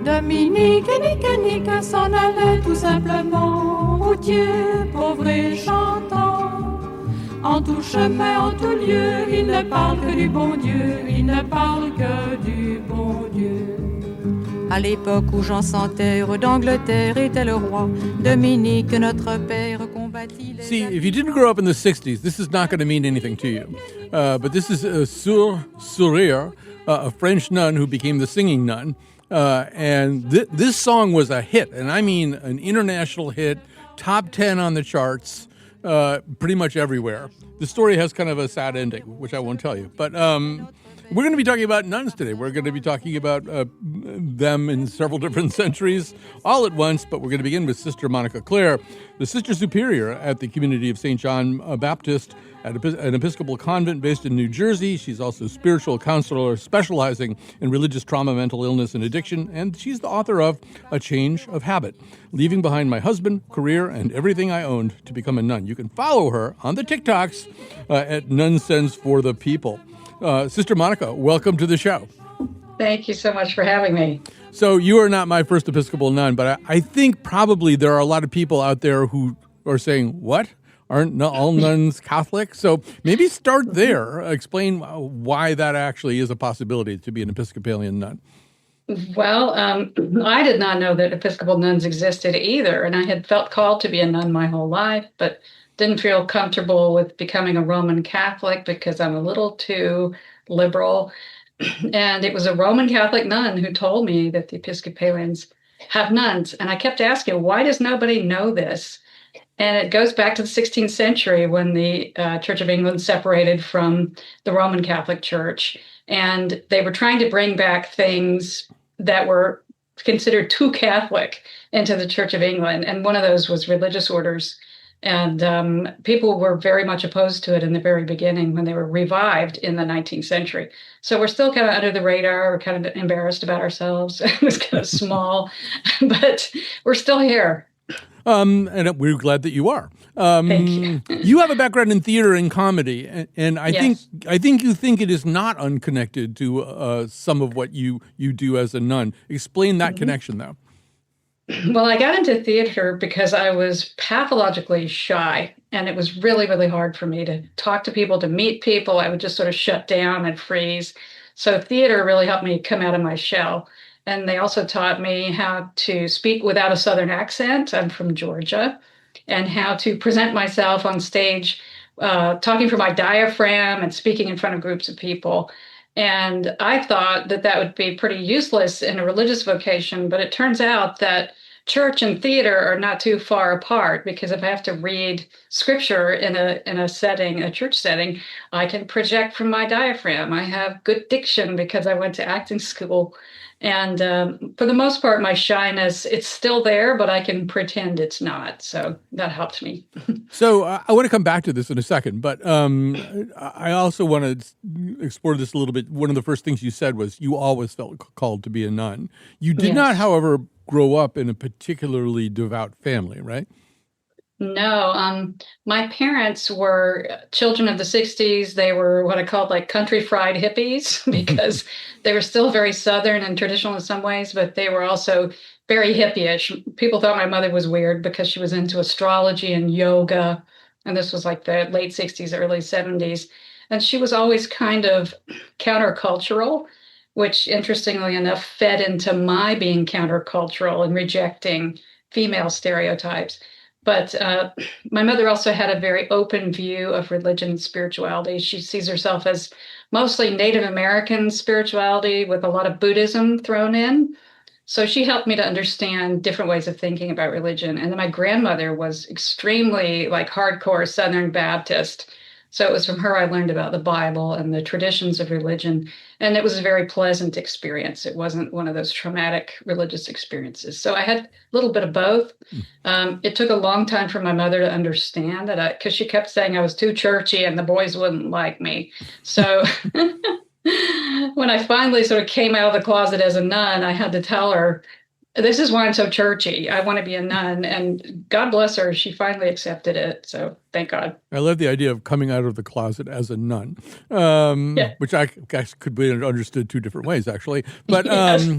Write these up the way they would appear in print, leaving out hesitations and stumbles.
Dominique et Nique s'en allaient tout simplement, routier, pauvre et chantant. En tout chemin, en tout lieu, ils ne parlent que du bon Dieu, ils ne parlent que du bon Dieu. À l'époque où Jean sans terre d'Angleterre était le roi, Dominique, notre père, combattit les... See, if you didn't grow up in the 60s, this is not going to mean anything to you. But this is Sur Sourire, a French nun who became the singing nun. And this song was a hit, and I mean an international hit, top 10 on the charts, pretty much everywhere. The story has kind of a sad ending, which I won't tell you. But we're going to be talking about nuns today. We're going to be talking about them in several different centuries all at once, but we're going to begin with Sister Monica Clare, the Sister Superior at the community of St. John Baptist at an Episcopal convent based in New Jersey. She's also a spiritual counselor specializing in religious trauma, mental illness, and addiction, and she's the author of A Change of Habit, Leaving Behind My Husband, Career, and Everything I Owned to Become a Nun. You can follow her on the TikToks at Nonsense for the People. Sister Monica, welcome to the show. Thank you so much for having me. So you are not my first Episcopal nun, but I think probably there are a lot of people out there who are saying, what? Aren't all nuns Catholic? So maybe start there. Explain why that actually is a possibility to be an Episcopalian nun. Well, I did not know that Episcopal nuns existed either, and I had felt called to be a nun my whole life, but didn't feel comfortable with becoming a Roman Catholic because I'm a little too liberal. And it was a Roman Catholic nun who told me that the Episcopalians have nuns. And I kept asking, why does nobody know this? And it goes back to the 16th century when the Church of England separated from the Roman Catholic Church. And they were trying to bring back things that were considered too Catholic into the Church of England. And one of those was religious orders. And people were very much opposed to it in the very beginning when they were revived in the 19th century. So we're still kind of under the radar. We're kind of embarrassed about ourselves. It was kind of small, but we're still here. And we're glad that you are. Thank you. You have a background in theater and comedy, and I Yes. think you think it is not unconnected to some of what you do as a nun. Explain that connection, though. Well, I got into theater because I was pathologically shy, and it was really, really hard for me to talk to people, to meet people. I would just sort of shut down and freeze. So theater really helped me come out of my shell. And they also taught me how to speak without a Southern accent. I'm from Georgia. And how to present myself on stage, talking from my diaphragm and speaking in front of groups of people. And I thought that that would be pretty useless in a religious vocation, but it turns out that church and theater are not too far apart, because if I have to read scripture in a setting, a church setting, I can project from my diaphragm. I have good diction because I went to acting school. And for the most part, my shyness, it's still there, but I can pretend it's not. So that helped me. So I want to come back to this in a second, but I also want to explore this a little bit. One of the first things you said was you always felt called to be a nun. You did not, however, grow up in a particularly devout family, right? No, my parents were children of the 60s. They were what I called like country fried hippies because they were still very Southern and traditional in some ways, but they were also very hippie-ish. People thought my mother was weird because she was into astrology and yoga. And this was like the late 60s, early 70s. And she was always kind of countercultural, which interestingly enough fed into my being countercultural and rejecting female stereotypes. But my mother also had a very open view of religion and spirituality. She sees herself as mostly Native American spirituality with a lot of Buddhism thrown in. So she helped me to understand different ways of thinking about religion. And then my grandmother was extremely like hardcore Southern Baptist. So it was from her I learned about the Bible and the traditions of religion. And it was a very pleasant experience. It wasn't one of those traumatic religious experiences. So I had a little bit of both. It took a long time for my mother to understand that, because she kept saying I was too churchy and the boys wouldn't like me. So when I finally sort of came out of the closet as a nun, I had to tell her, this is why I'm so churchy. I want to be a nun, and God bless her, she finally accepted it. So thank God. I love the idea of coming out of the closet as a nun, Yeah. which I guess could be understood two different ways, actually. But Yes.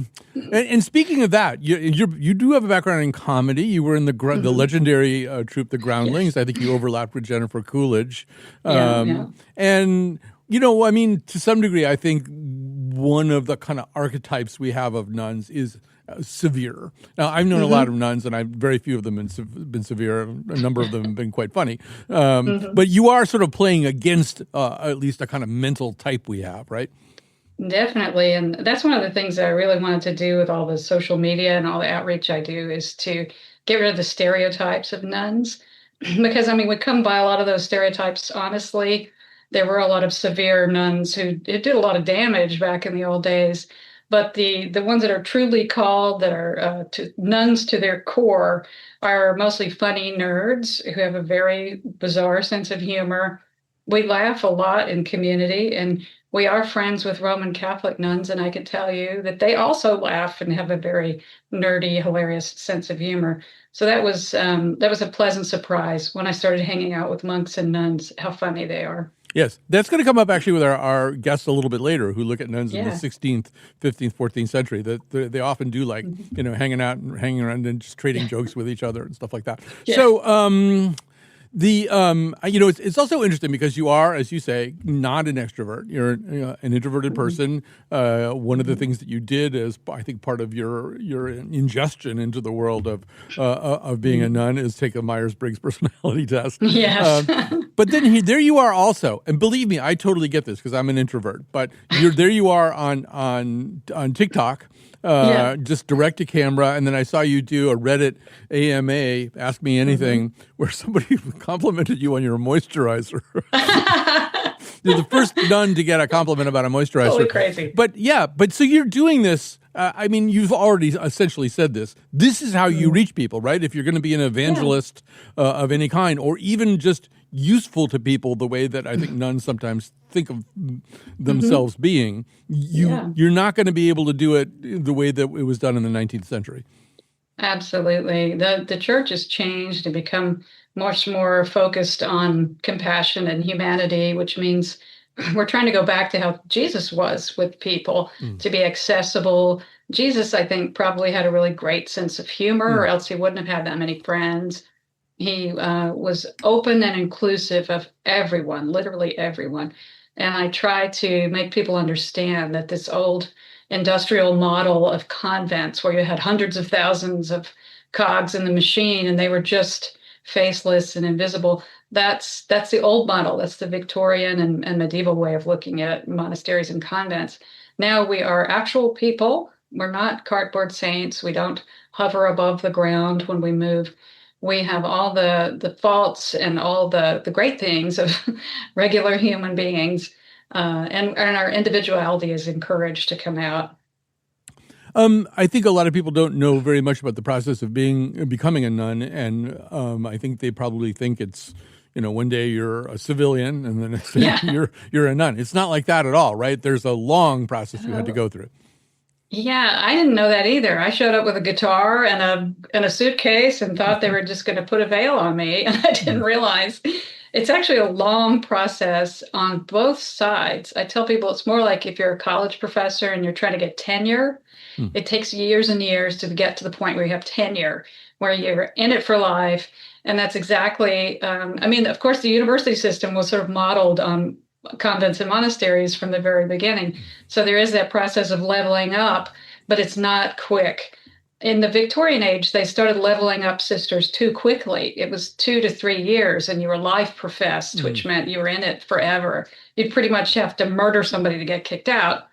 and speaking of that, you do have a background in comedy. You were in the legendary troupe, the Groundlings. Yes. I think you overlapped with Jennifer Coolidge. Yeah. And I mean, to some degree, I think one of the kind of archetypes we have of nuns is severe. Now, I've known a lot of nuns, and very few of them have been severe. A number of them have been quite funny. But you are sort of playing against at least a kind of mental type we have, right? Definitely. And that's one of the things that I really wanted to do with all the social media and all the outreach I do, is to get rid of the stereotypes of nuns. Because, I mean, we come by a lot of those stereotypes, honestly. There were a lot of severe nuns who did a lot of damage back in the old days. But the ones that are truly called, that are nuns to their core, are mostly funny nerds who have a very bizarre sense of humor. We laugh a lot in community, and we are friends with Roman Catholic nuns, and I can tell you that they also laugh and have a very nerdy, hilarious sense of humor. So that was a pleasant surprise when I started hanging out with monks and nuns, how funny they are. Yes, that's going to come up actually with our guests a little bit later, who look at nuns in the 16th, 15th, 14th century. That they often do like, hanging out and hanging around and just trading jokes with each other and stuff like that. Yeah. So it's also interesting because you are, as you say, not an extrovert. You're an introverted person. One of the things that you did as, I think, part of your ingestion into the world of being a nun is take a Myers-Briggs personality test. Yes. But then there you are also, and believe me, I totally get this because I'm an introvert. But there you are on TikTok. Just direct to camera, and then I saw you do a Reddit AMA, Ask Me Anything, where somebody complimented you on your moisturizer. You're the first nun to get a compliment about a moisturizer. Totally crazy. But so you're doing this. I mean, you've already essentially said this. This is how you reach people, right? If you're going to be an evangelist of any kind, or even just useful to people the way that I think nuns sometimes think of themselves being, you're not going to be able to do it the way that it was done in the 19th century. Absolutely. The church has changed and become much more focused on compassion and humanity, which means we're trying to go back to how Jesus was with people, to be accessible. Jesus, I think, probably had a really great sense of humor, or else he wouldn't have had that many friends. He was open and inclusive of everyone, literally everyone. And I try to make people understand that this old industrial model of convents, where you had hundreds of thousands of cogs in the machine and they were just faceless and invisible, that's the old model. That's the Victorian and medieval way of looking at monasteries and convents. Now we are actual people. We're not cardboard saints. We don't hover above the ground when we move. We have all the faults and all the great things of regular human beings, and our individuality is encouraged to come out. I think a lot of people don't know very much about the process of becoming a nun, and I think they probably think it's, one day you're a civilian and then next day you're a nun. It's not like that at all, right? There's a long process you had to go through. Yeah, I didn't know that either. I showed up with a guitar and a suitcase and thought they were just going to put a veil on me, and I didn't realize it's actually a long process on both sides. I tell people it's more like if you're a college professor and you're trying to get tenure. It takes years and years to get to the point where you have tenure, where you're in it for life. And that's exactly, of course, the university system was sort of modeled on convents and monasteries from the very beginning. So there is that process of leveling up, but it's not quick. In the Victorian age, they started leveling up sisters too quickly. It was 2 to 3 years, and you were life professed, which meant you were in it forever. You'd pretty much have to murder somebody to get kicked out.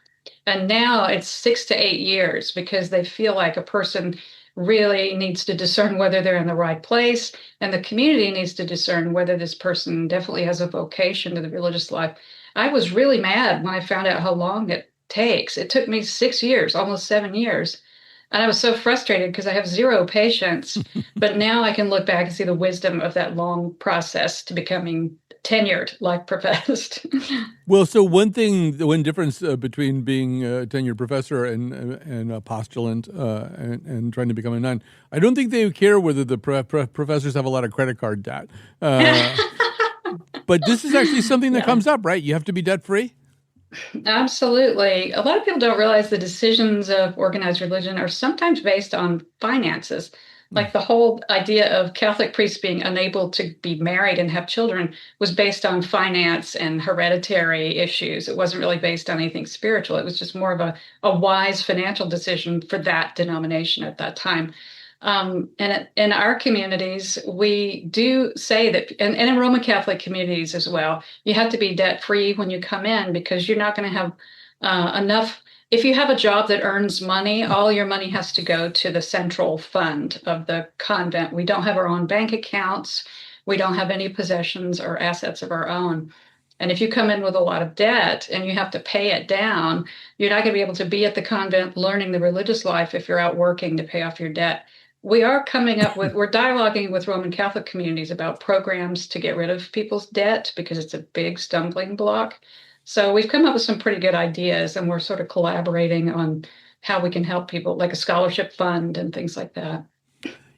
And now it's 6 to 8 years, because they feel like a person really needs to discern whether they're in the right place, and the community needs to discern whether this person definitely has a vocation to the religious life. I was really mad when I found out how long it takes. It took me 6 years, almost 7 years. And I was so frustrated because I have zero patience. But now I can look back and see the wisdom of that long process to becoming tenured, like professed. Well, so one difference between being a tenured professor and a postulant and trying to become a nun, I don't think they care whether the professors have a lot of credit card debt. But this is actually something that comes up, right? You have to be debt free. Absolutely. A lot of people don't realize the decisions of organized religion are sometimes based on finances. Like the whole idea of Catholic priests being unable to be married and have children was based on finance and hereditary issues. It wasn't really based on anything spiritual. It was just more of a wise financial decision for that denomination at that time. And in our communities, we do say that, and in Roman Catholic communities as well, you have to be debt free when you come in because you're not going to have enough. If you have a job that earns money, all your money has to go to the central fund of the convent. We don't have our own bank accounts. We don't have any possessions or assets of our own. And if you come in with a lot of debt and you have to pay it down, you're not going to be able to be at the convent learning the religious life if you're out working to pay off your debt. We're dialoguing with Roman Catholic communities about programs to get rid of people's debt because it's a big stumbling block. So we've come up with some pretty good ideas, and we're sort of collaborating on how we can help people, like a scholarship fund and things like that.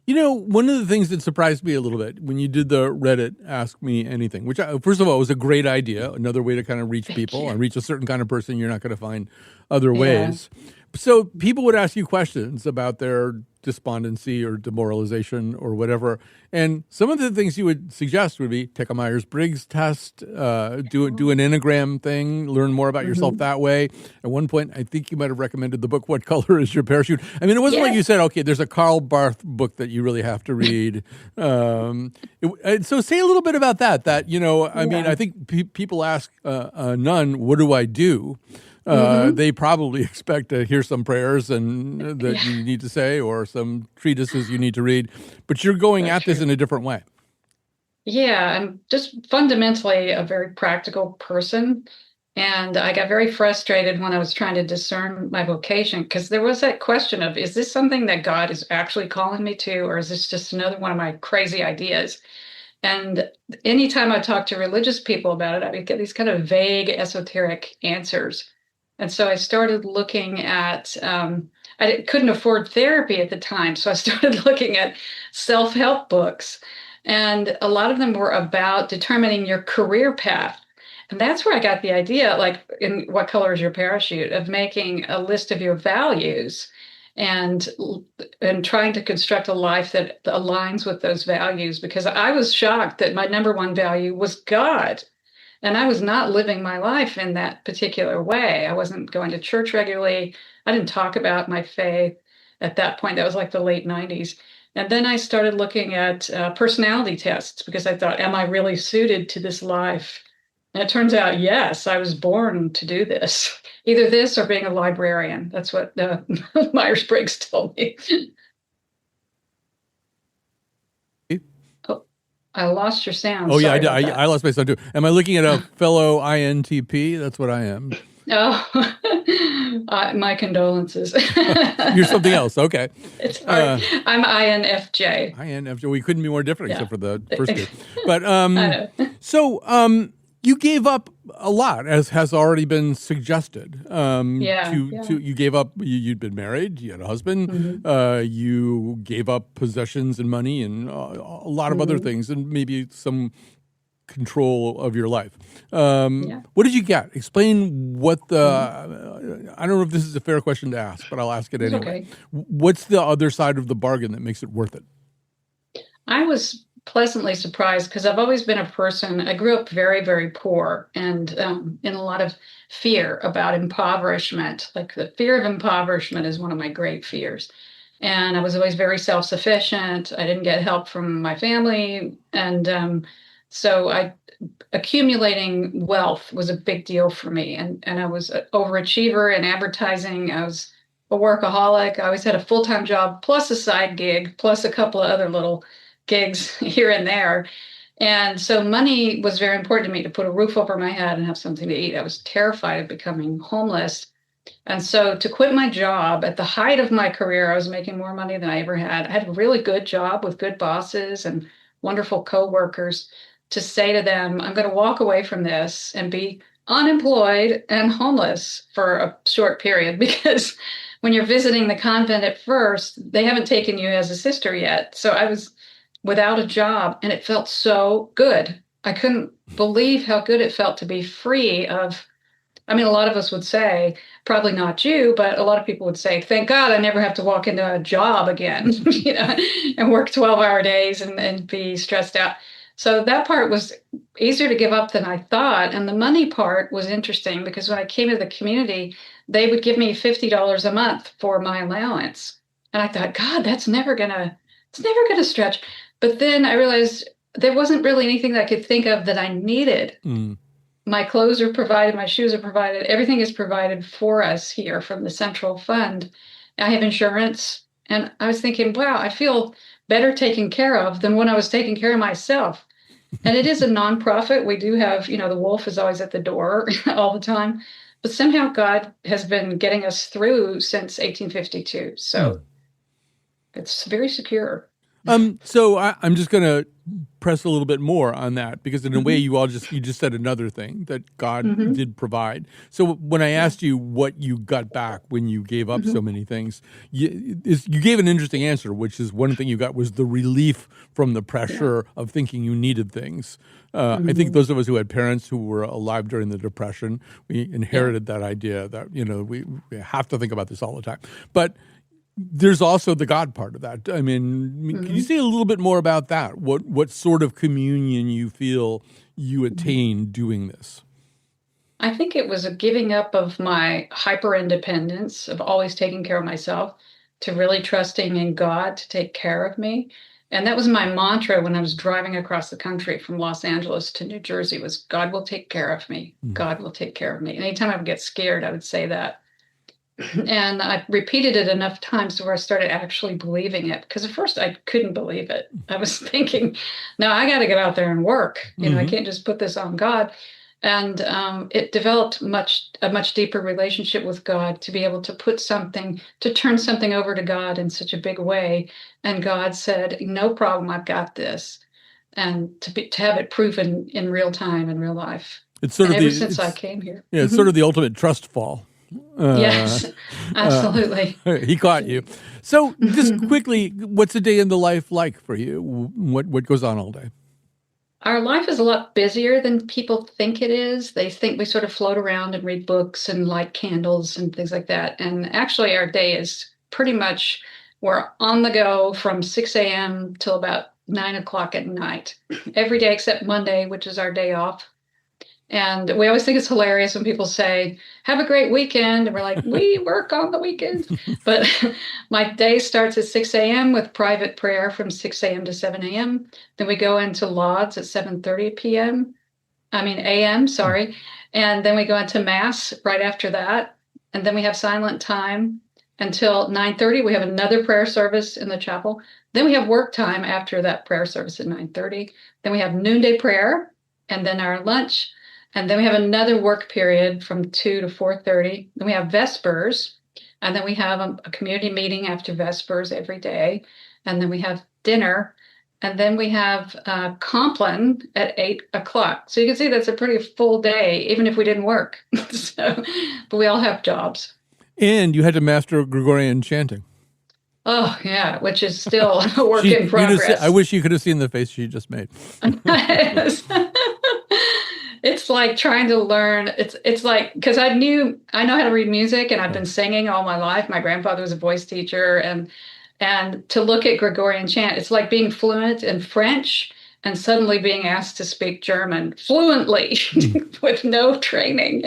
You know, one of the things that surprised me a little bit when you did the Reddit Ask Me Anything, which first of all was a great idea, another way to kind of reach people and reach a certain kind of person you're not going to find other ways. So people would ask you questions about their despondency or demoralization or whatever. And some of the things you would suggest would be take a Myers-Briggs test, do an Enneagram thing, learn more about yourself that way. At one point, I think you might have recommended the book, What Color is Your Parachute? I mean, it wasn't like you said, okay, there's a Karl Barth book that you really have to read. So say a little bit about that, you know, I mean, I think people ask a nun, what do I do? They probably expect to hear some prayers and that you need to say, or some treatises you need to read, but you're going at this in a different way. Yeah, I'm just fundamentally a very practical person. And I got very frustrated when I was trying to discern my vocation, because there was that question of, is this something that God is actually calling me to, or is this just another one of my crazy ideas? And anytime I talk to religious people about it, I would get these kind of vague, esoteric answers. And so I started looking at, I couldn't afford therapy at the time. So I started looking at self-help books. And a lot of them were about determining your career path. And that's where I got the idea, like in What Color is Your Parachute, of making a list of your values and trying to construct a life that aligns with those values. Because I was shocked that my number one value was God. And I was not living my life in that particular way. I wasn't going to church regularly. I didn't talk about my faith at that point. That was like the late 90s. And then I started looking at personality tests because I thought, am I really suited to this life? And it turns out, yes, I was born to do this. Either this or being a librarian. That's what Myers-Briggs told me. I lost your sound. Oh, yeah, I lost my sound too. Am I looking at a fellow INTP? That's what I am. Oh, my condolences. You're something else. Okay. It's hard. I'm INFJ. INFJ. We couldn't be more different except for the first two. But I know. So you gave up a lot, as has already been suggested. You gave up. You'd been married. You had a husband. You gave up possessions and money and a lot of other things, and maybe some control of your life. What did you get? Explain what the. I don't know if this is a fair question to ask, but I'll ask it anyway. Okay. What's the other side of the bargain that makes it worth it? I was pleasantly surprised because I've always been a person. I grew up very, very poor and in a lot of fear about impoverishment. Like the fear of impoverishment is one of my great fears. And I was always very self-sufficient. I didn't get help from my family. And so accumulating wealth was a big deal for me. And I was an overachiever in advertising. I was a workaholic. I always had a full-time job plus a side gig plus a couple of other little gigs here and there. And so money was very important to me, to put a roof over my head and have something to eat. I was terrified of becoming homeless. And so to quit my job at the height of my career, I was making more money than I ever had. I had a really good job with good bosses and wonderful coworkers. To say to them, I'm going to walk away from this and be unemployed and homeless for a short period, because when you're visiting the convent at first, they haven't taken you as a sister yet. So I was without a job, and it felt so good. I couldn't believe how good it felt to be free of, I mean, a lot of us would say, probably not you, but a lot of people would say, thank God I never have to walk into a job again, and work 12-hour days and be stressed out. So that part was easier to give up than I thought. And the money part was interesting, because when I came to the community, they would give me $50 a month for my allowance. And I thought, God, it's never gonna stretch. But then I realized there wasn't really anything that I could think of that I needed. My clothes are provided, my shoes are provided, everything is provided for us here from the central fund. I have insurance. And I was thinking, wow, I feel better taken care of than when I was taking care of myself. And it is a nonprofit. We do have, the wolf is always at the door all the time. But somehow God has been getting us through since 1852. So it's very secure. So I'm just going to press a little bit more on that, because in a way you just said another thing that God did provide. So when I asked you what you got back when you gave up so many things, you gave an interesting answer, which is one thing you got was the relief from the pressure of thinking you needed things. I think those of us who had parents who were alive during the Depression, we inherited that idea that, we have to think about this all the time. But there's also the God part of that. I mean, can you say a little bit more about that? What sort of communion you feel you attained doing this? I think it was a giving up of my hyper independence of always taking care of myself to really trusting in God to take care of me. And that was my mantra when I was driving across the country from Los Angeles to New Jersey was, God will take care of me. God will take care of me. And anytime I would get scared, I would say that. And I repeated it enough times where I started actually believing it. Because at first I couldn't believe it. I was thinking, no, I got to get out there and work. I can't just put this on God. And it developed a much deeper relationship with God to be able to turn something over to God in such a big way. And God said, no problem, I've got this. And to have it proven in real time, in real life. It's sort of ever since I came here. Yeah, it's sort of the ultimate trust fall. Yes, absolutely. He caught you. So just quickly, what's a day in the life like for you? What goes on all day? Our life is a lot busier than people think it is. They think we sort of float around and read books and light candles and things like that. And actually our day is pretty much, we're on the go from 6 a.m. till about 9 o'clock at night. Every day except Monday, which is our day off. And we always think it's hilarious when people say, have a great weekend. And we're like, we work on the weekends. But my day starts at 6 a.m. with private prayer from 6 a.m. to 7 a.m. Then we go into lauds at 7:30 p.m. a.m., sorry. And then we go into Mass right after that. And then we have silent time until 9:30. We have another prayer service in the chapel. Then we have work time after that prayer service at 9:30. Then we have noonday prayer and then our lunch. And then we have another work period from 2 to 4:30. Then we have Vespers. And then we have a community meeting after Vespers every day. And then we have dinner. And then we have Compline at 8 o'clock. So you can see that's a pretty full day, even if we didn't work. But we all have jobs. And you had to master Gregorian chanting. Oh, yeah, which is still a work in progress. I wish you could have seen the face she just made. It's like trying to learn. It's like, because I know how to read music and I've been singing all my life. My grandfather was a voice teacher, and to look at Gregorian chant, it's like being fluent in French and suddenly being asked to speak German fluently with no training.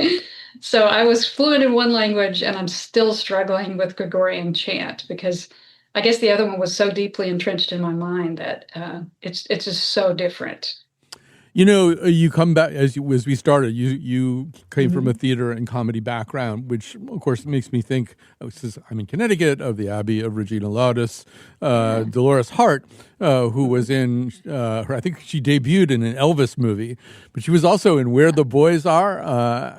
So I was fluent in one language and I'm still struggling with Gregorian chant because I guess the other one was so deeply entrenched in my mind that it's just so different. You come back as we started. You came from a theater and comedy background, which of course makes me think. I'm in Connecticut, of the Abbey of Regina Laudis. Dolores Hart, who was in, I think she debuted in an Elvis movie, but she was also in Where the Boys Are,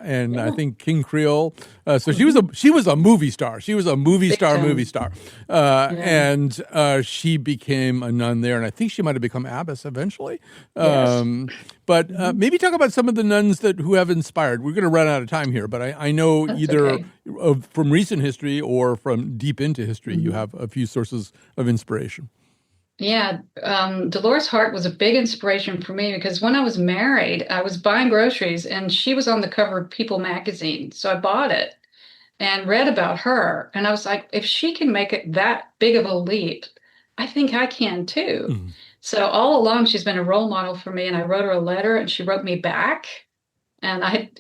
and I think King Creole. So she was a movie star. She was a movie star, and she became a nun there, and I think she might have become abbess eventually. But maybe talk about some of the nuns who have inspired. We're going to run out of time here, but I know that's either from recent history or from deep into history, you have a few sources of inspiration. Yeah, Dolores Hart was a big inspiration for me because when I was married, I was buying groceries and she was on the cover of People magazine. So I bought it and read about her. And I was like, if she can make it that big of a leap, I think I can too. Mm-hmm. So all along, she's been a role model for me. And I wrote her a letter and she wrote me back. And I had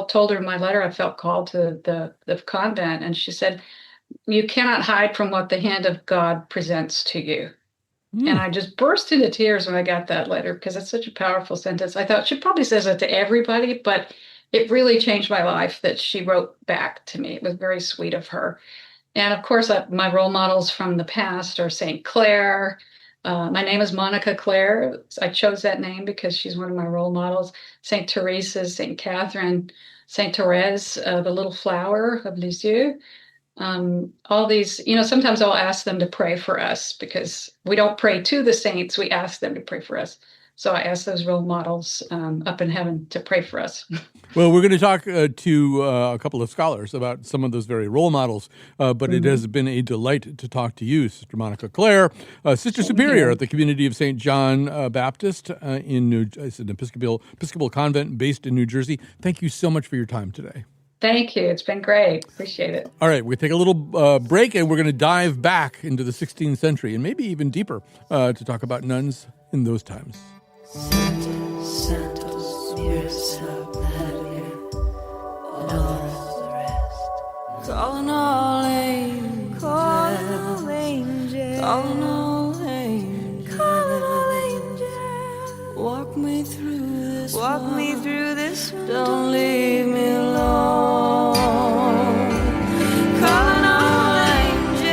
told her in my letter I felt called to the convent. And she said, you cannot hide from what the hand of God presents to you. And I just burst into tears when I got that letter because it's such a powerful sentence. I thought she probably says it to everybody, but it really changed my life that she wrote back to me. It was very sweet of her. And of course, my role models from the past are St. Clare. My name is Monica Clare. I chose that name because she's one of my role models. St. Teresa, St. Catherine, St. Therese, the little flower of Lisieux. All these, sometimes I'll ask them to pray for us because we don't pray to the saints. We ask them to pray for us. So I ask those role models up in heaven to pray for us. Well, we're going to talk to a couple of scholars about some of those very role models, but it has been a delight to talk to you, Sister Monica Clare, Sister Superior at the Community of St. John Baptist it's an Episcopal convent based in New Jersey. Thank you so much for your time today. Thank you. It's been great. Appreciate it. All right. We'll take a little break, and we're going to dive back into the 16th century and maybe even deeper to talk about nuns in those times. Calling all angels, calling all angels, calling all angels, calling all angels. Walk me through this, don't leave me alone. Calling all angels,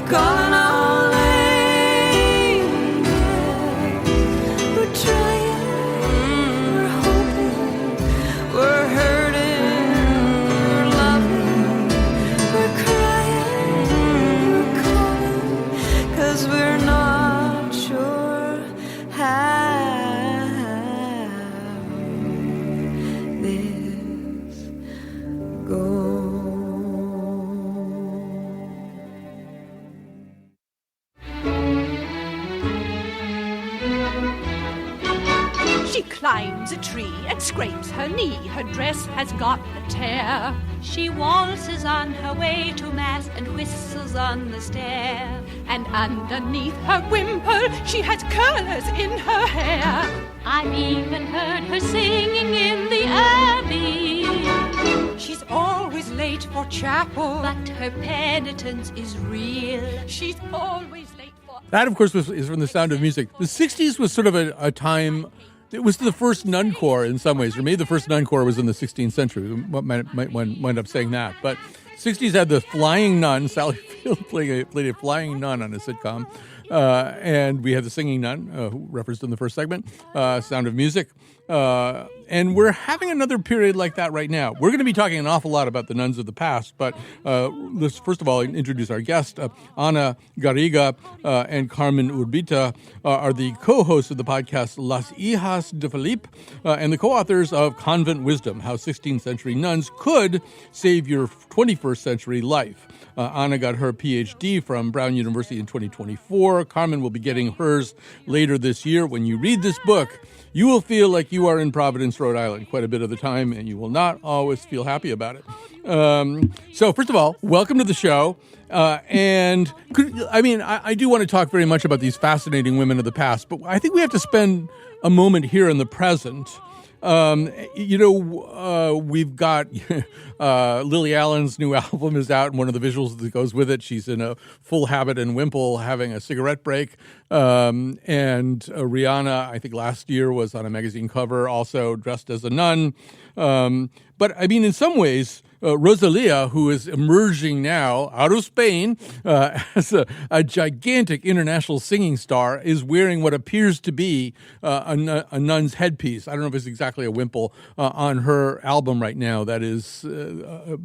calling all angels. We're trying, we're hoping, we're hurting, we're loving, we're crying, we're calling, 'cause we're not sure how. Climbs a tree and scrapes her knee. Her dress has got a tear. She waltzes on her way to mass and whistles on the stair. And underneath her wimple, she has curlers in her hair. I've even heard her singing in the abbey. She's always late for chapel, but her penitence is real. She's always late for... That, of course, is from The Sound of Music. The 60s was sort of a time... It was the first nun corps in some ways, or maybe the first nun corps was in the 16th century. We might wind up saying that. But 60s had the flying nun. Sally Field played a flying nun on a sitcom. And we had the singing nun, who referenced in the first segment, Sound of Music. And we're having another period like that right now. We're going to be talking an awful lot about the nuns of the past, but let's first of all introduce our guest. Ana Garriga and Carmen Urbita are the co-hosts of the podcast Las Hijas de Felipe and the co-authors of Convent Wisdom, How 16th Century Nuns Could Save Your 21st Century Life. Ana got her PhD from Brown University in 2024. Carmen will be getting hers later this year. When you read this book, you will feel like you are in Providence, Rhode Island quite a bit of the time, and you will not always feel happy about it. So first of all, welcome to the show. I do want to talk very much about these fascinating women of the past, but I think we have to spend a moment here in the present We've got Lily Allen's new album is out, and one of the visuals that goes with it, she's in a full habit and wimple having a cigarette break. And Rihanna, I think last year, was on a magazine cover, also dressed as a nun. But I mean, in some ways, Rosalia, who is emerging now out of Spain as a gigantic international singing star, is wearing what appears to be a nun's headpiece. I don't know if it's exactly a wimple on her album right now that is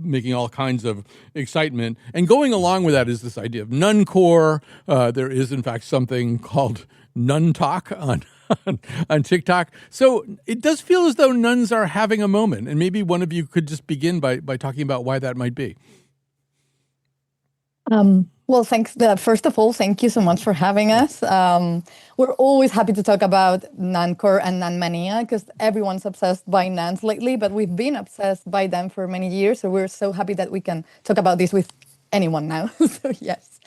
making all kinds of excitement. And going along with that is this idea of nuncore. There is, in fact, something called Nun Talk on TikTok. So it does feel as though nuns are having a moment. And maybe one of you could just begin by talking about why that might be. Well, thanks. First of all, thank you so much for having us. We're always happy to talk about nuncore and nun mania because everyone's obsessed by nuns lately, but we've been obsessed by them for many years. So we're so happy that we can talk about this with anyone now. So yes.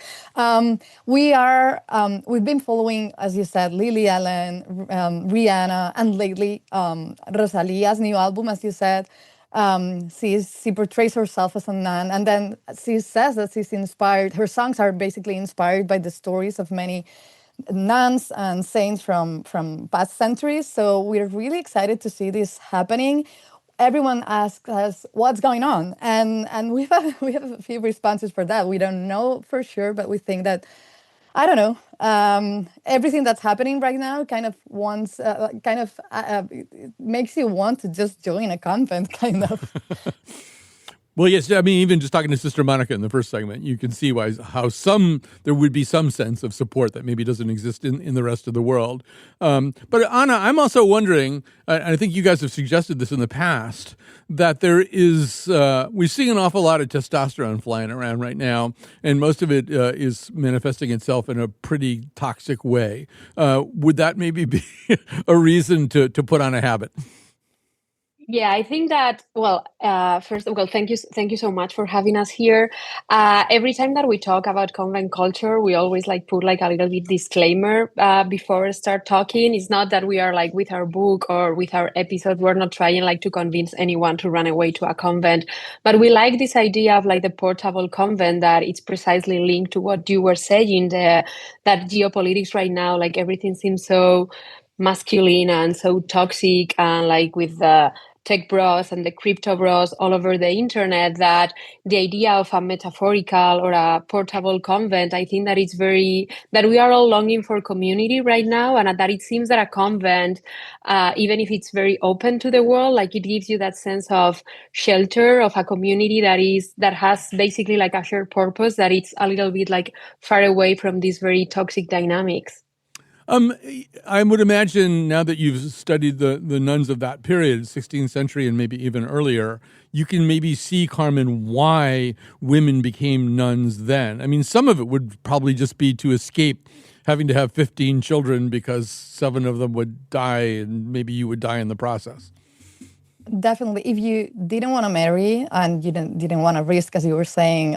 We've been following, as you said, Lily Allen, Rihanna, and lately Rosalia's new album, as you said. She portrays herself as a nun, and then she says that she's inspired. Her songs are basically inspired by the stories of many nuns and saints from past centuries. So we're really excited to see this happening. Everyone asks us what's going on, and we have a few responses for that. We don't know for sure, but we think that, I don't know, everything that's happening right now kind of makes you want to just join a convent, kind of. Well, yes, I mean, even just talking to Sister Monica in the first segment, you can see how there would be some sense of support that maybe doesn't exist in the rest of the world. But Anna, I'm also wondering, and I think you guys have suggested this in the past, that there is, we're seeing an awful lot of testosterone flying around right now, and most of it is manifesting itself in a pretty toxic way. Would that maybe be a reason to put on a habit? Yeah, I think that, first of all, thank you so much for having us here. Every time that we talk about convent culture, we always put a little bit disclaimer before we start talking. It's not that we are with our book or with our episode, we're not trying to convince anyone to run away to a convent, but we like this idea of the portable convent, that it's precisely linked to what you were saying, that geopolitics right now, everything seems so masculine and so toxic, and with the tech bros and the crypto bros all over the internet, that the idea of a metaphorical or a portable convent, I think that that we are all longing for community right now, and that it seems that a convent, even if it's very open to the world, it gives you that sense of shelter, of a community that has basically a shared purpose, that it's a little bit far away from these very toxic dynamics. I would imagine, now that you've studied the nuns of that period, 16th century and maybe even earlier, you can maybe see, Carmen, why women became nuns then. I mean, some of it would probably just be to escape having to have 15 children because 7 of them would die and maybe you would die in the process. Definitely. If you didn't want to marry and you didn't want to risk, as you were saying,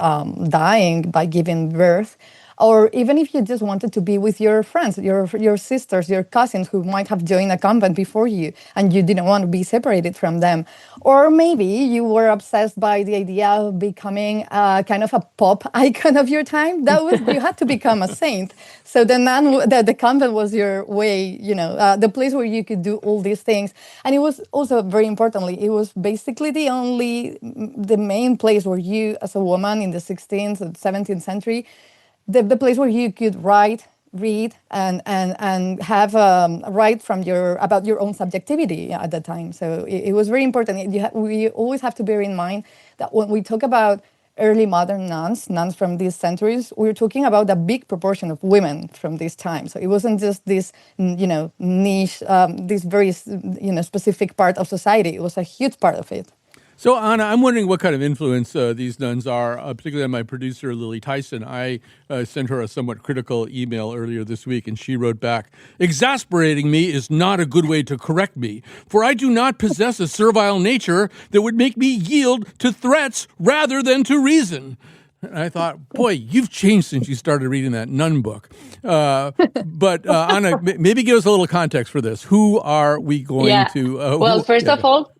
dying by giving birth, or even if you just wanted to be with your friends, your sisters, your cousins who might have joined a convent before you, and you didn't want to be separated from them. Or maybe you were obsessed by the idea of becoming kind of a pop icon of your time. You had to become a saint. So the convent was your way, the place where you could do all these things. And it was also, very importantly, it was basically the main place where you, as a woman in the 16th and 17th century, the place where you could write, read, and have write about your own subjectivity at the time. So it was very important. We always have to bear in mind that when we talk about early modern nuns from these centuries, we're talking about a big proportion of women from this time. So it wasn't just this, niche, this very, specific part of society. It was a huge part of it. So, Anna, I'm wondering what kind of influence these nuns are, particularly on my producer, Lily Tyson. I sent her a somewhat critical email earlier this week, and she wrote back, "Exasperating me is not a good way to correct me, for I do not possess a servile nature that would make me yield to threats rather than to reason." And I thought, boy, you've changed since you started reading that nun book. But Anna, maybe give us a little context for this. Who are we going to? Well, first of all,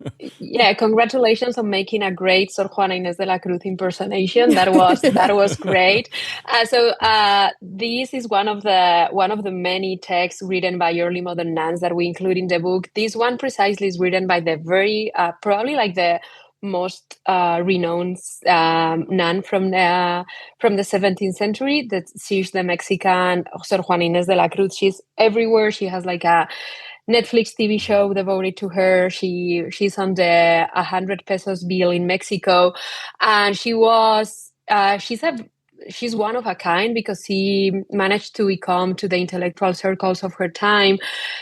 congratulations on making a great Sor Juana Inés de la Cruz impersonation. That was great. This is one of the many texts written by early modern nuns that we include in the book. This one precisely is written by the very probably like the most renowned nun from the 17th century. She's the Mexican Sor Juana Inés de la Cruz. She's everywhere. She has like a Netflix TV show devoted to her. She's on the 100 pesos bill in Mexico, and she's one of a kind because she managed to become to the intellectual circles of her time.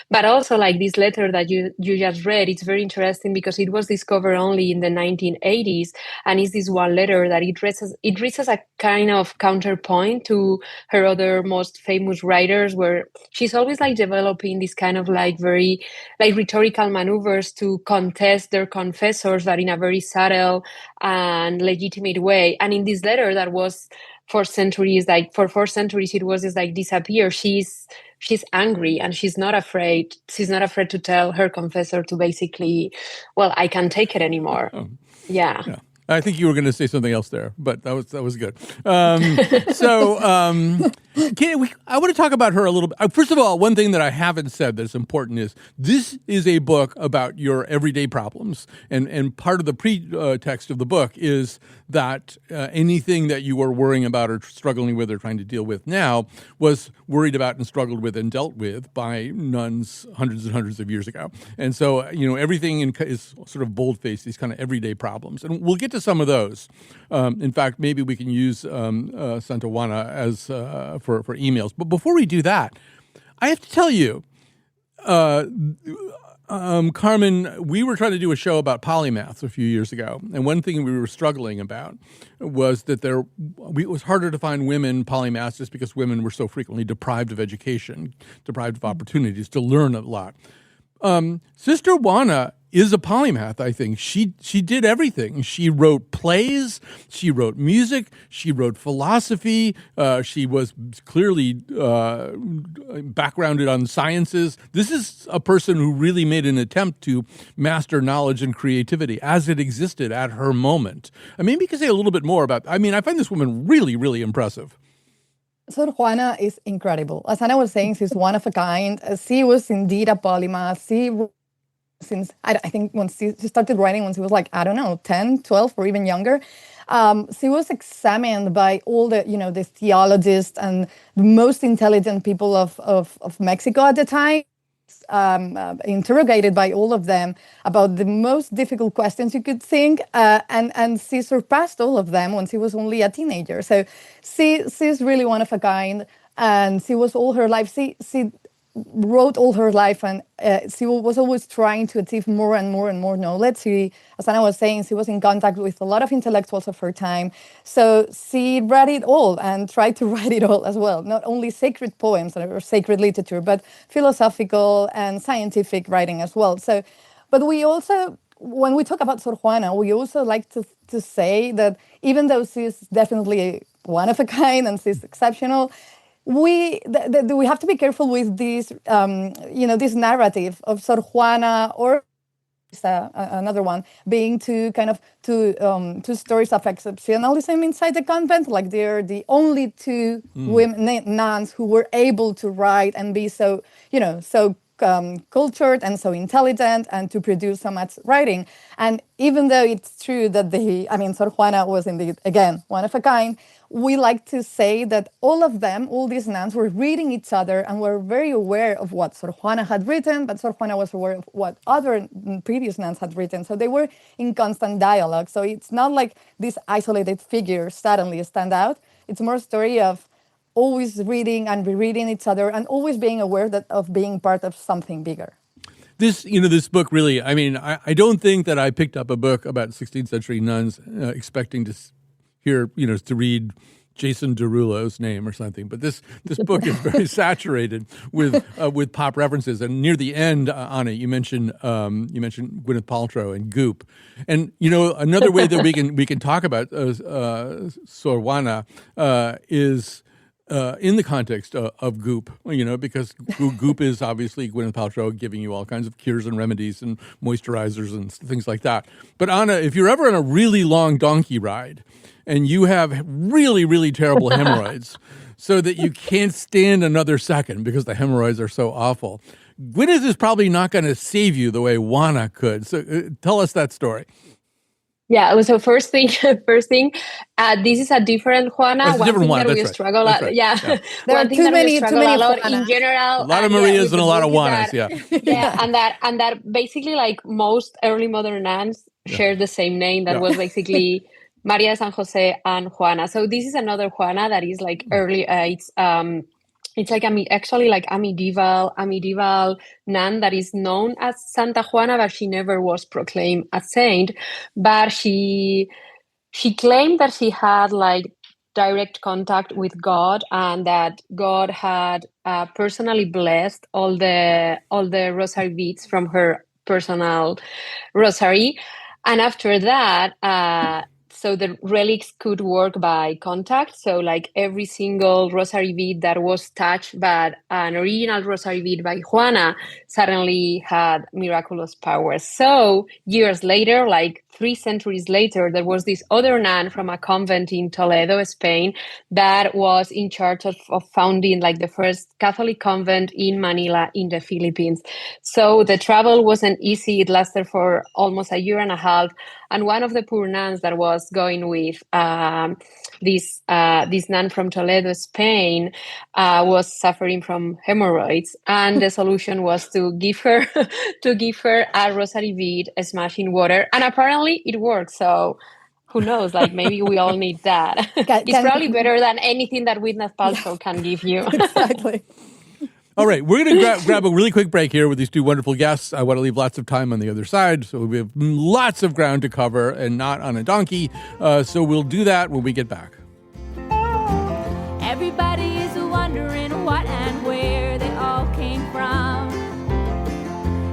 But also, like this letter that you just read, it's very interesting because it was discovered only in the 1980s, and it's this one letter that it reads as a kind of counterpoint to her other most famous writers, where she's always like developing this kind of like very like rhetorical maneuvers to contest their confessors, but in a very subtle and legitimate way. And in this letter that was for 4 centuries it was just like disappear, she's angry, and she's not afraid to tell her confessor to basically, well, I can't take it anymore. Yeah. I think you were going to say something else there, but that was good. I want to talk about her a little bit. First of all, one thing that I haven't said that's important is this is a book about your everyday problems, and part of the pretext of the book is that anything that you were worrying about or struggling with or trying to deal with now was worried about and struggled with and dealt with by nuns hundreds and hundreds of years ago. And so, everything is sort of bold-faced, these kind of everyday problems. And we'll get to some of those. In fact, maybe we can use Santa Juana as for emails. But before we do that, I have to tell you, Carmen, we were trying to do a show about polymaths a few years ago, and one thing we were struggling about was that it was harder to find women polymaths just because women were so frequently deprived of education, deprived of opportunities to learn a lot. Sister Juana is a polymath, I think. She did everything. She wrote plays, she wrote music, she wrote philosophy, she was clearly backgrounded on sciences. This is a person who really made an attempt to master knowledge and creativity as it existed at her moment. Maybe you could say a little bit more about, I find this woman really, really impressive. Sor Juana is incredible. As Anna was saying, she's one of a kind. She was indeed a polymath. Since I think when she started writing when she was like, I don't know, 10, 12, or even younger. She was examined by all the theologists and the most intelligent people of Mexico at the time. Interrogated by all of them about the most difficult questions you could think, and she surpassed all of them when she was only a teenager. So she's really one of a kind, and she was all her life. She wrote all her life, and she was always trying to achieve more and more and more knowledge. She, as Anna was saying, she was in contact with a lot of intellectuals of her time. So she read it all and tried to write it all as well. Not only sacred poems or sacred literature, but philosophical and scientific writing as well. So, but we also, when we talk about Sor Juana, we also like to say that even though she's definitely one of a kind and she's exceptional, we have to be careful with this, this narrative of Sor Juana or another one being two stories of exceptionalism inside the convent, like they're the only two women nuns who were able to write and be so cultured and so intelligent and to produce so much writing. And even though it's true that Sor Juana was indeed, again, one of a kind, we like to say that all of them, all these nuns, were reading each other and were very aware of what Sor Juana had written, but Sor Juana was aware of what other previous nuns had written. So they were in constant dialogue. So it's not like these isolated figures suddenly stand out. It's more a story of always reading and rereading each other and always being aware of being part of something bigger. This book really, I don't think that I picked up a book about 16th century nuns expecting to hear, to read Jason Derulo's name or something. But this book is very saturated with pop references. And near the end, Anna, you mentioned Gwyneth Paltrow and Goop, and another way that we can talk about Sor Juana is. In the context of Goop, because Goop is obviously Gwyneth Paltrow giving you all kinds of cures and remedies and moisturizers and things like that. But Anna, if you're ever on a really long donkey ride and you have really, really terrible hemorrhoids so that you can't stand another second because the hemorrhoids are so awful, Gwyneth is probably not going to save you the way Juana could. So tell us that story. Yeah. So first thing, this is a different Juana. That's a different Juana. That we struggle. Right. Yeah. There are too many a lot in general. A lot of Marias and a lot of Juanas. Yeah. and that basically like most early modern nuns share the same name. That was basically Maria San Jose and Juana. So this is another Juana that is like early. It's like a medieval nun that is known as Santa Juana, but she never was proclaimed a saint. But she claimed that she had like direct contact with God, and that God had personally blessed all the rosary beads from her personal rosary. And after that, so the relics could work by contact. So like every single rosary bead that was touched by an original rosary bead by Juana suddenly had miraculous powers. So years later, like 3 centuries later, there was this other nun from a convent in Toledo, Spain, that was in charge of founding like the first Catholic convent in Manila in the Philippines. So the travel wasn't easy. It lasted for almost a year and a half. And one of the poor nuns that was going with this nun from Toledo, Spain, was suffering from hemorrhoids, and the solution was to give her a rosary bead smashed in water, and apparently it worked. So who knows? Like maybe we all need that. It's probably better than anything that Gwyneth Paltrow can give you. Exactly. All right, we're going to grab a really quick break here with these two wonderful guests. I want to leave lots of time on the other side, so we have lots of ground to cover and not on a donkey. So we'll do that when we get back. Everybody is wondering what and where they all came from.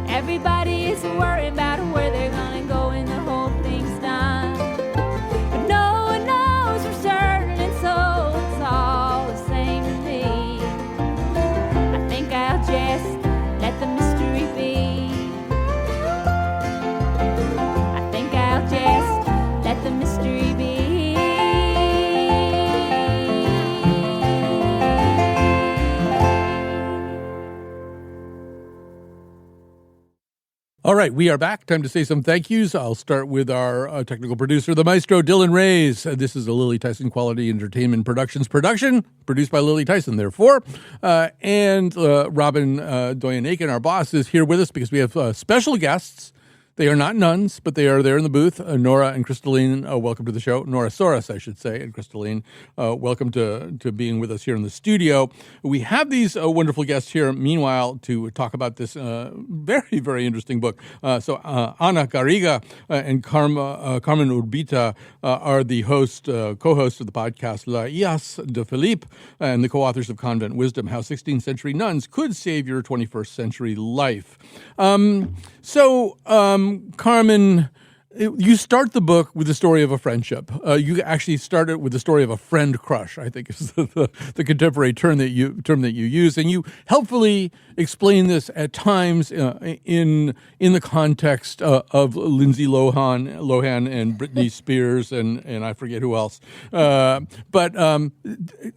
Everybody is worried about where they're going to go when the whole thing's done. But no one knows for certain, and so it's all the same to me. I think I'll just let the mystery be. I think I'll just let the mystery be. All right, we are back. Time to say some thank yous. I'll start with our technical producer, the maestro, Dylan Reyes. This is a Lily Tyson Quality Entertainment Productions production, produced by Lily Tyson, therefore. And Robin Doyen-Aiken, our boss, is here with us because we have special guests. They are not nuns, but they are there in the booth. Nora and Crystalline, welcome to the show. Nora Soros, I should say, and Crystalline, welcome to being with us here in the studio. We have these wonderful guests here, meanwhile, to talk about this very, very interesting book. So Ana Garriga and Carmen Urbita are the co-hosts of the podcast Las Hijas de Felipe, and the co-authors of Convent Wisdom, How 16th-Century Nuns Could Save Your 21st Century Life. Carmen, you start the book with the story of a friendship. You actually start it with the story of a friend crush, I think is the contemporary term that you use, and you helpfully explain this at times in the context of Lindsay Lohan and Britney Spears and I forget who else. But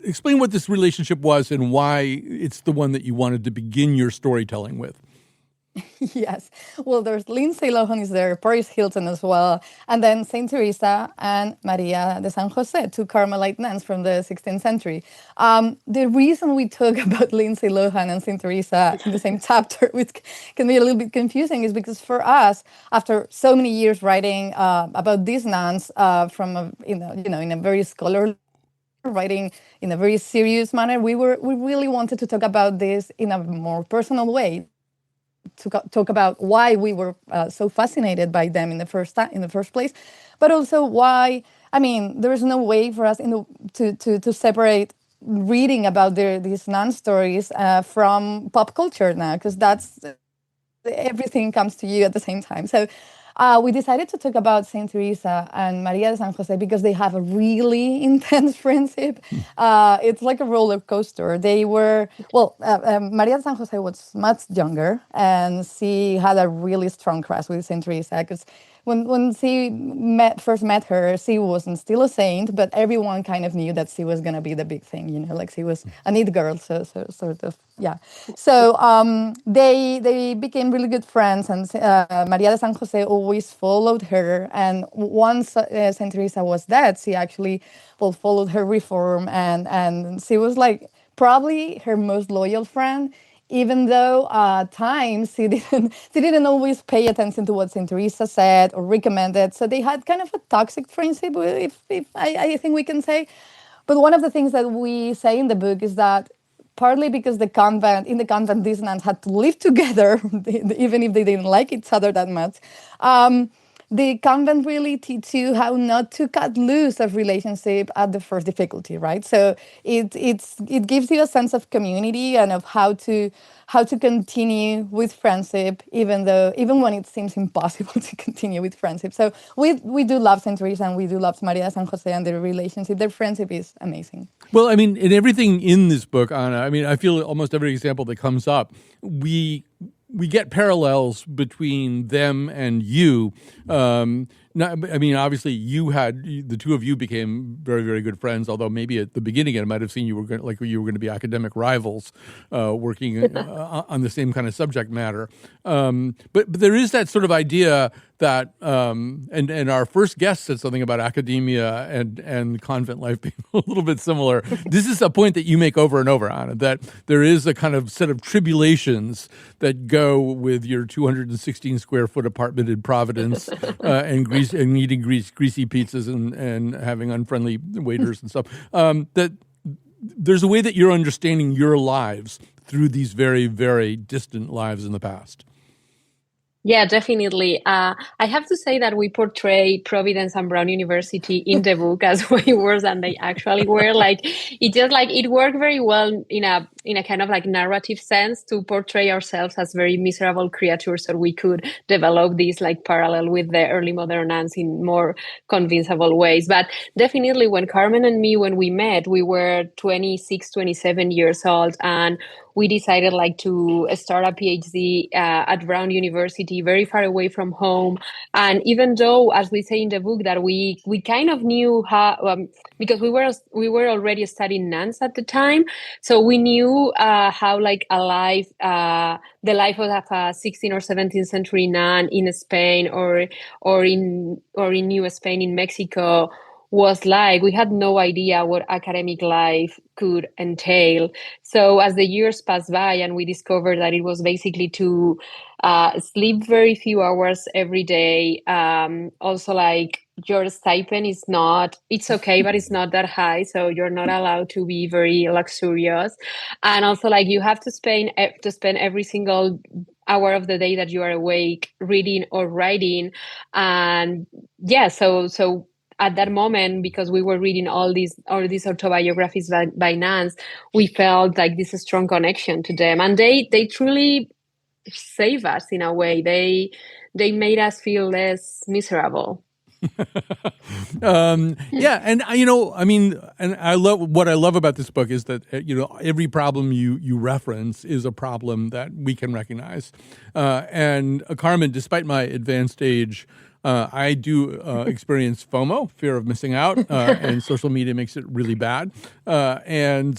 explain what this relationship was and why it's the one that you wanted to begin your storytelling with. Yes. Well, there's Lindsay Lohan is there, Paris Hilton as well, and then Saint Teresa and Maria de San Jose, two Carmelite nuns from the 16th century. The reason we talk about Lindsay Lohan and Saint Teresa in the same chapter, which can be a little bit confusing, is because for us, after so many years writing about these nuns from in a very scholarly, writing in a very serious manner, we really wanted to talk about this in a more personal way, to talk about why we were so fascinated by them in the first place, but also why. I mean, there is no way for us to separate reading about these nun stories from pop culture now, because that's everything comes to you at the same time. So we decided to talk about Saint Teresa and Maria de San Jose because they have a really intense friendship. It's like a roller coaster. They were, Maria de San Jose was much younger, and she had a really strong crush with Saint Teresa, because when she first met her, she wasn't still a saint, but everyone kind of knew that she was going to be the big thing, like she was a neat girl, so sort of, yeah. So they became really good friends, and Maria de San Jose always followed her, and once Saint Teresa was dead, she actually followed her reform, and she was like probably her most loyal friend. Even though at times she didn't always pay attention to what Saint Teresa said or recommended, so they had kind of a toxic friendship, if I think we can say. But one of the things that we say in the book is that partly because in the convent, these nuns had to live together, even if they didn't like each other that much. The convent really teach you how not to cut loose of relationship at the first difficulty, right? So it gives you a sense of community and of how to continue with friendship, even when it seems impossible to continue with friendship. So we do love Saint Teresa, and we do love Maria de San Jose, and their relationship, their friendship is amazing. Well, I mean, in everything in this book, Anna, I mean, I feel almost every example that comes up, we get parallels between them and you. I mean, obviously, the two of you became very, very good friends. Although maybe at the beginning, I might have seen you were going to be academic rivals, working on the same kind of subject matter. But there is that sort of idea that, and our first guest said something about academia and convent life being a little bit similar. This is a point that you make over and over, Anna, that there is a kind of set of tribulations that go with your 216 square foot apartment in Providence, and eating greasy pizzas and having unfriendly waiters and stuff. That there's a way that you're understanding your lives through these very, very distant lives in the past. Yeah, definitely. I have to say that we portray Providence and Brown University in the book as way worse than they actually were. Like it worked very well in a kind of like narrative sense to portray ourselves as very miserable creatures, so we could develop this like parallel with the early modern nuns in more convincible ways. But definitely when Carmen and me, when we met, we were 26, 27 years old, and we decided like to start a PhD at Brown University, very far away from home. And even though, as we say in the book, that we kind of knew how, because we were already studying nuns at the time, so we knew how like the life of a 16th or 17th century nun in Spain or in New Spain in Mexico was like. We had no idea what academic life could entail. So as the years passed by and we discovered that it was basically to sleep very few hours every day. Also, like, your stipend is it's okay, but it's not that high. So you're not allowed to be very luxurious. And also, like, you have to spend every single hour of the day that you are awake reading or writing. And yeah, so at that moment, because we were reading all these autobiographies by nuns, we felt like this strong connection to them, and they truly save us in a way. They made us feel less miserable. Yeah, and I mean, and what I love about this book is that every problem you reference is a problem that we can recognize. And Carmen, despite my advanced age, I do experience FOMO, fear of missing out, and social media makes it really bad. And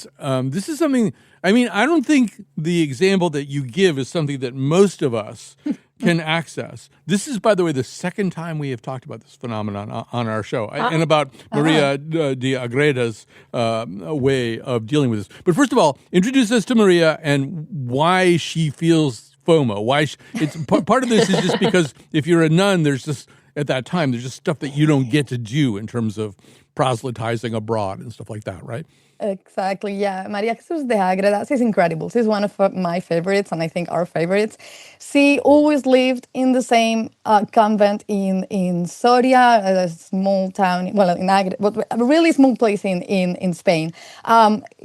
this is something, I mean, I don't think the example that you give is something that most of us can access. This is, by the way, the second time we have talked about this phenomenon on our show, and about Maria de Agreda's way of dealing with this. But first of all, introduce us to Maria and why she feels FOMO. Why it's part of this is just because if you're a nun, there's just, at that time, there's just stuff that you don't get to do in terms of proselytizing abroad and stuff like that, right? Exactly, yeah. Maria Jesus de Ágreda, she's incredible. She's one of my favorites, and I think our favorites. She always lived in the same convent in Soria, a small town, well, in Ágreda, but a really small place in Spain.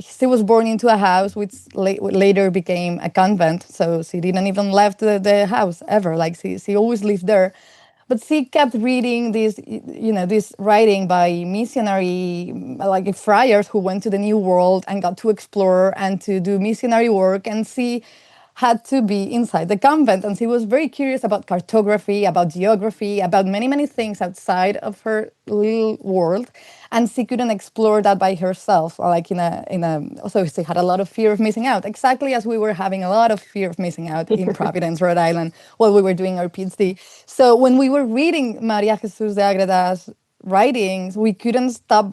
She was born into a house which later became a convent, so she didn't even left the house ever. Like, she always lived there. But she kept reading this writing by missionary, like friars who went to the New World and got to explore and to do missionary work. And she had to be inside the convent. And she was very curious about cartography, about geography, about many, many things outside of her little world. And she couldn't explore that by herself. Like so she had a lot of fear of missing out, exactly as we were having a lot of fear of missing out in Providence, Rhode Island, while we were doing our PhD. So when we were reading Maria Jesus de Agreda's writings, we couldn't stop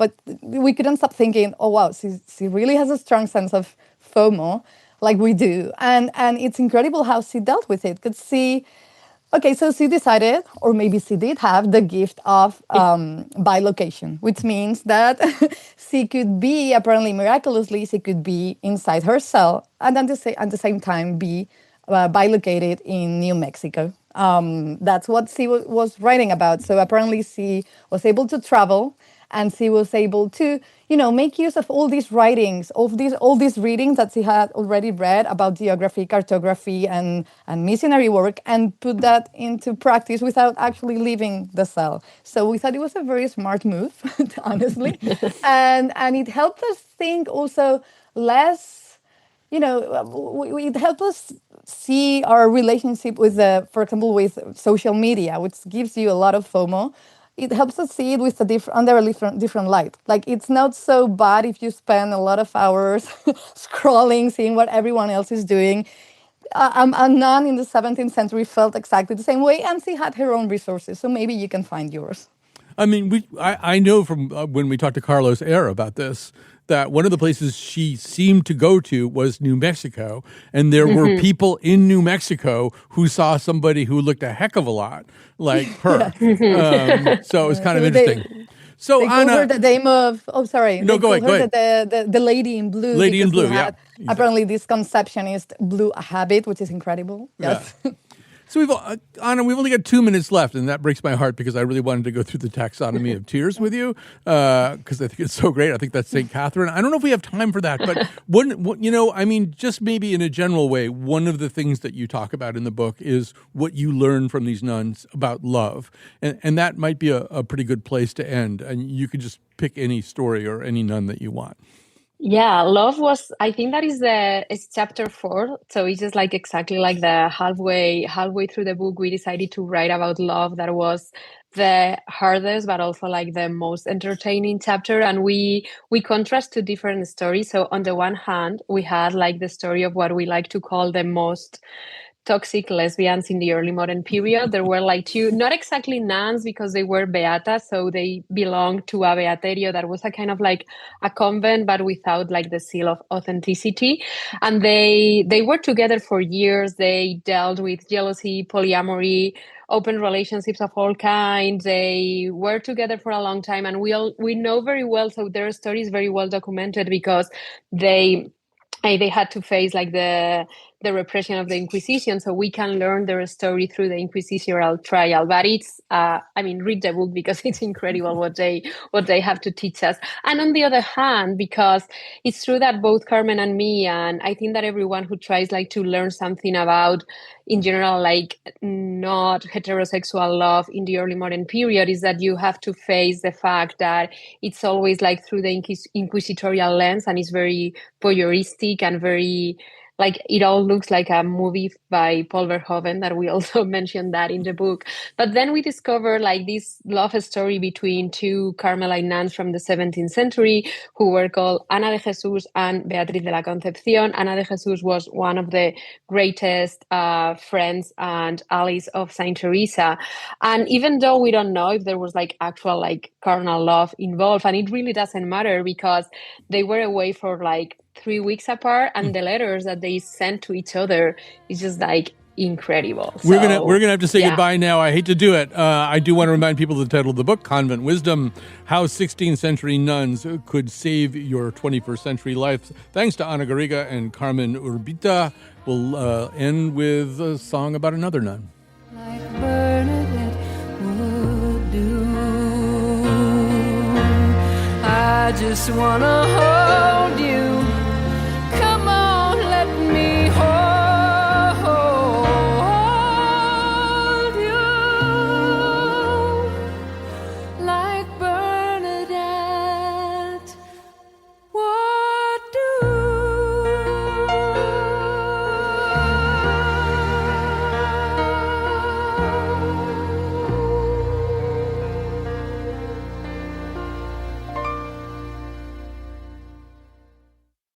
thinking, oh wow, she really has a strong sense of FOMO, like we do. And it's incredible how she dealt with it. Because so she decided, or maybe she did have the gift of bilocation, which means that she could be, apparently miraculously, she could be inside her cell and at the same time be bilocated in New Mexico. That's what she was writing about. So apparently she was able to travel, and she was able to, make use of all these writings, all these readings that she had already read about geography, cartography, and missionary work, and put that into practice without actually leaving the cell. So we thought it was a very smart move, honestly, and it helped us think also less. It helped us see our relationship with, for example, with social media, which gives you a lot of FOMO. It helps us see it with under a different light. Like, it's not so bad if you spend a lot of hours scrolling, seeing what everyone else is doing. A nun in the 17th century felt exactly the same way, and she had her own resources. So maybe you can find yours. I mean, I know from when we talked to Carlos Eyre about this, that one of the places she seemed to go to was New Mexico. And there were people in New Mexico who saw somebody who looked a heck of a lot like her. So it was kind of interesting. So they Ana, called her the name of. Oh, sorry. No, go ahead. The lady in blue. Lady in blue. Had, apparently, this conceptionist blue habit, which is incredible. Yes. Yeah. So Ana, we've only got 2 minutes left, and that breaks my heart because I really wanted to go through the taxonomy of tears with you because I think it's so great. I think that's St. Catherine. I don't know if we have time for that, but just maybe in a general way, one of the things that you talk about in the book is what you learn from these nuns about love, and that might be a pretty good place to end. And you could just pick any story or any nun that you want. Yeah, love was, I think that it's chapter 4. So it's just like exactly like the halfway through the book, we decided to write about love. That was the hardest, but also like the most entertaining chapter. And we contrast two different stories. So on the one hand, we had like the story of what we like to call the most toxic lesbians in the early modern period. There were like two, not exactly nuns because they were beatas, so they belonged to a beaterio that was a kind of like a convent, but without like the seal of authenticity. And they were together for years. They dealt with jealousy, polyamory, open relationships of all kinds. They were together for a long time, and we know very well. So their story is very well documented because they had to face like the repression of the Inquisition, so we can learn their story through the inquisitorial trial. But it's, read the book because it's incredible what they have to teach us. And on the other hand, because it's true that both Carmen and me, and I think that everyone who tries like to learn something about, in general, like not heterosexual love in the early modern period, is that you have to face the fact that it's always like through the inquisitorial lens, and it's very voyeuristic and very like it all looks like a movie by Paul Verhoeven, that we also mentioned that in the book. But then we discover like this love story between two Carmelite nuns from the 17th century who were called Ana de Jesus and Beatriz de la Concepción. Ana de Jesus was one of the greatest friends and allies of Saint Teresa. And even though we don't know if there was like actual like carnal love involved, and it really doesn't matter because they were away for like 3 weeks apart, and the letters that they sent to each other is just like incredible. We're gonna have to say yeah. goodbye now. I hate to do it. I do want to remind people of the title of the book, Convent Wisdom: How 16th-Century Nuns Could Save Your 21st Century Life. Thanks to Ana Garriga and Carmen Urbita. We'll end with a song about another nun. Like Bernadette would do. I just wanna hold you